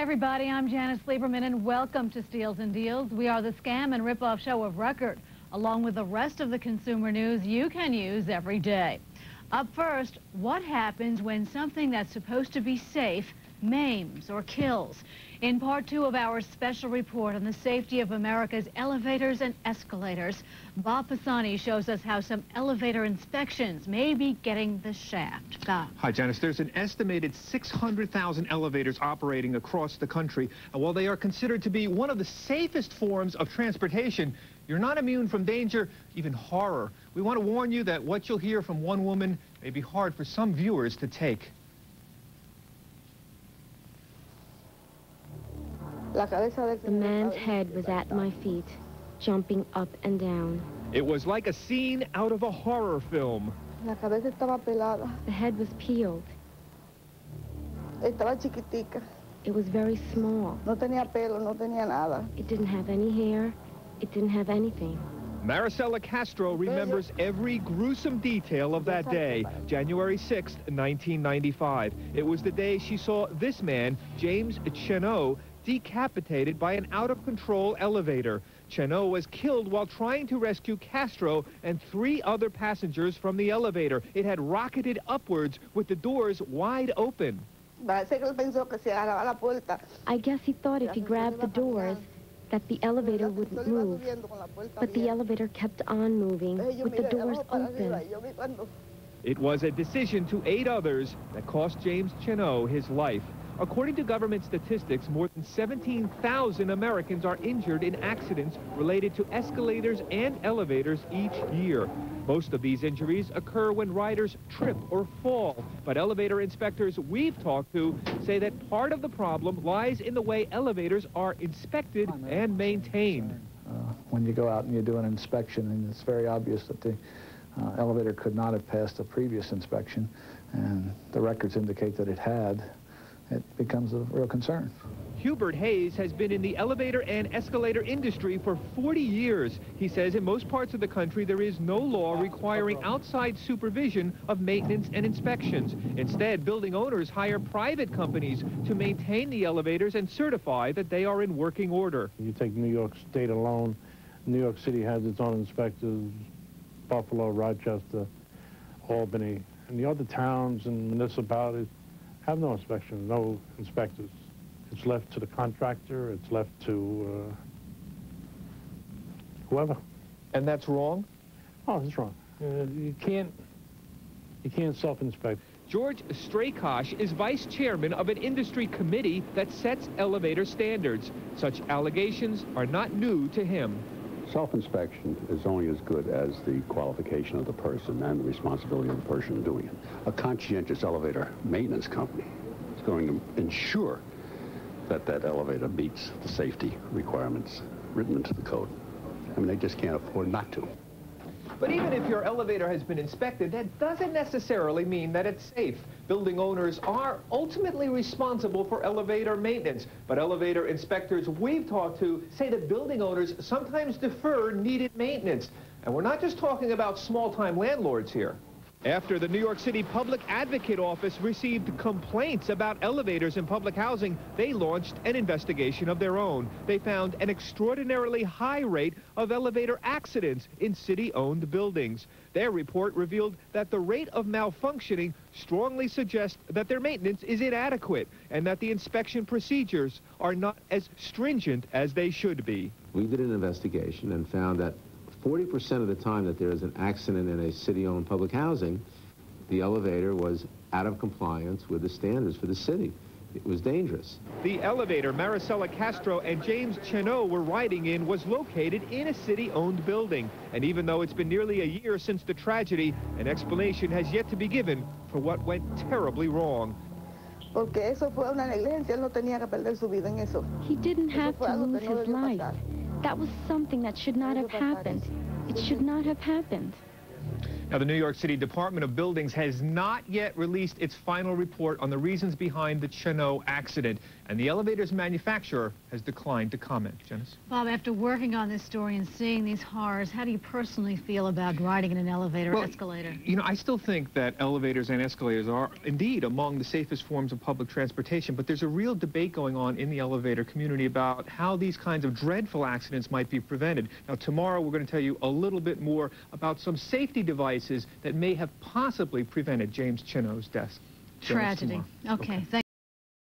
everybody, I'm Janice Lieberman and welcome to Steals and Deals. We are the scam and rip-off show of record, along with the rest of the consumer news you can use every day. Up first, what happens when something that's supposed to be safe maims or kills? In part 2 of our special report on the safety of America's elevators and escalators, Bob Pisani shows us how some elevator inspections may be getting the shaft. Bob. Hi, Janice. There's an estimated 600,000 elevators operating across the country. And while they are considered to be one of the safest forms of transportation, you're not immune from danger, even horror. We want to warn you that what you'll hear from one woman may be hard for some viewers to take. The man's head was at my feet, jumping up and down. It was like a scene out of a horror film. The head was peeled. It was very small. It didn't have any hair. It didn't have anything. Maricela Castro remembers every gruesome detail of that day, January 6th, 1995. It was the day she saw this man, James Chenot, decapitated by an out-of-control elevator. Chenot was killed while trying to rescue Castro and 3 other passengers from the elevator. It had rocketed upwards with the doors wide open. I guess he thought if he grabbed the doors, that the elevator wouldn't move. But the elevator kept on moving with the doors open. It was a decision to aid others that cost James Chenot his life. According to government statistics, more than 17,000 Americans are injured in accidents related to escalators and elevators each year. Most of these injuries occur when riders trip or fall, but elevator inspectors we've talked to say that part of the problem lies in the way elevators are inspected and maintained. When you go out and you do an inspection, and it's very obvious that the elevator could not have passed a previous inspection, and the records indicate that it had, it becomes a real concern. Hubert Hayes has been in the elevator and escalator industry for 40 years. He says in most parts of the country there is no law requiring outside supervision of maintenance and inspections. Instead, building owners hire private companies to maintain the elevators and certify that they are in working order. You take New York State alone, New York City has its own inspectors, Buffalo, Rochester, Albany, and the other towns and municipalities have no inspection, no inspectors. It's left to the contractor, it's left to whoever. And that's wrong? Oh, it's wrong. You can't self-inspect. George Straykosh is vice chairman of an industry committee that sets elevator standards. Such allegations are not new to him. Self-inspection is only as good as the qualification of the person and the responsibility of the person doing it. A conscientious elevator maintenance company is going to ensure that that elevator meets the safety requirements written into the code. I mean, they just can't afford not to. But even if your elevator has been inspected, that doesn't necessarily mean that it's safe. Building owners are ultimately responsible for elevator maintenance, but elevator inspectors we've talked to say that building owners sometimes defer needed maintenance. And we're not just talking about small-time landlords here. After the New York City Public Advocate Office received complaints about elevators in public housing, they launched an investigation of their own. They found an extraordinarily high rate of elevator accidents in city-owned buildings. Their report revealed that the rate of malfunctioning strongly suggests that their maintenance is inadequate and that the inspection procedures are not as stringent as they should be. We did an investigation and found that 40% of the time that there is an accident in a city-owned public housing, the elevator was out of compliance with the standards for the city. It was dangerous. The elevator Maricela Castro and James Chenot were riding in was located in a city-owned building. And even though it's been nearly a year since the tragedy, an explanation has yet to be given for what went terribly wrong. He didn't have to lose his life. That was something that should not have happened. It should not have happened. Now, the New York City Department of Buildings has not yet released its final report on the reasons behind the Chenot accident. and the elevator's manufacturer has declined to comment. Janice? Bob, after working on this story and seeing these horrors, how do you personally feel about riding in an elevator or escalator? You know, I still think that elevators and escalators are indeed among the safest forms of public transportation, but there's a real debate going on in the elevator community about how these kinds of dreadful accidents might be prevented. Now, tomorrow we're going to tell you a little bit more about some safety devices that may have possibly prevented James Chino's death. Tragedy. Okay.